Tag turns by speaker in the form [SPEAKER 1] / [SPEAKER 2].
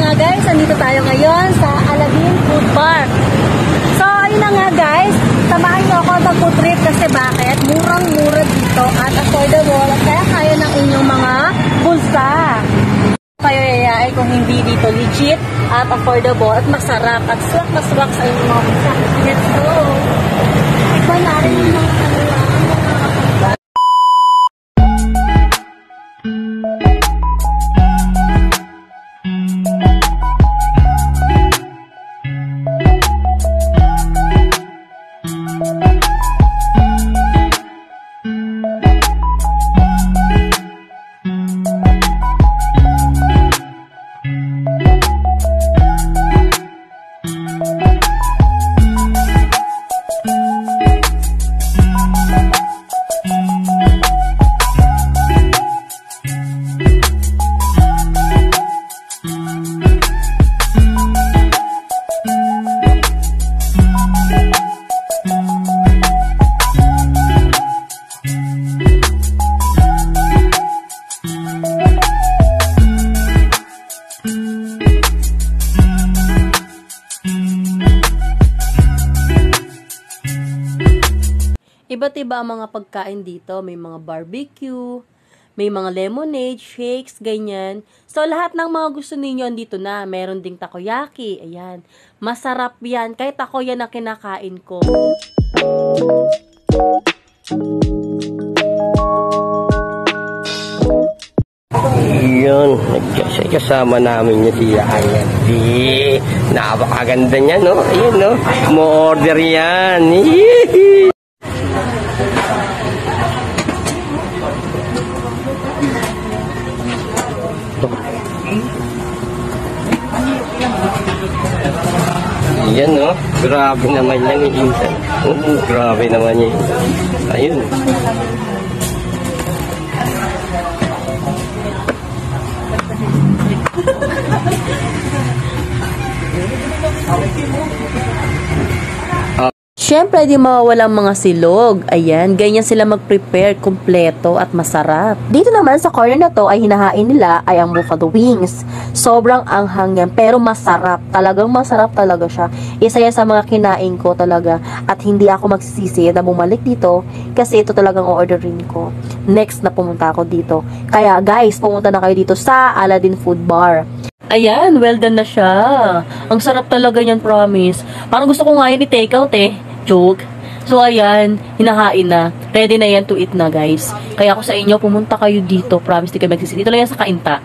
[SPEAKER 1] nga guys, andito tayo ngayon sa Aladdin Food Park. So, ayun na nga guys, samahan niyo ako sa food trip kasi bakit? Murang-mura dito at affordable at kaya ng inyong mga bulsa. Kayo yayain kung hindi dito legit at affordable at masarap at swak na swak sa inyong mga bulsa. Let's go! Iba na rin yung mga iba't iba ang mga pagkain dito. May mga barbecue, may mga lemonade, shakes, ganyan. So, lahat ng mga gusto ninyo andito na. Meron ding takoyaki. Ayan. Masarap yan. Kahit ako yan ang kinakain ko.
[SPEAKER 2] Yun. Kasama namin niya si Ayan. Napakaganda niya, no? Ayun, no? Mo-order yan. Yan, no? Grabe naman yan ni Insan. Grabe naman yan. Ayun.
[SPEAKER 1] Siyempre, di mawawalang mga silog. Ayan, ganyan sila mag-prepare, kompleto at masarap. Dito naman sa corner na to ay hinahain nila ay ang buffalo wings. Sobrang anghang yan, pero masarap. Talagang masarap talaga siya. Isa yan sa mga kinain ko talaga. At hindi ako magsisisi na bumalik dito kasi ito talagang orderin ko. Next na pumunta ako dito. Kaya guys, pumunta na kayo dito sa Aladdin Food Bar. Ayan, well done na siya. Ang sarap talaga yan, promise. Parang gusto ko nga yun i-take out eh. Joke. So, ayan, hinahain na. Ready na yan to eat na, guys. Kaya ako sa inyo, pumunta kayo dito. Promise, di kayo magsisisi. Dito lang yan sa Kainta.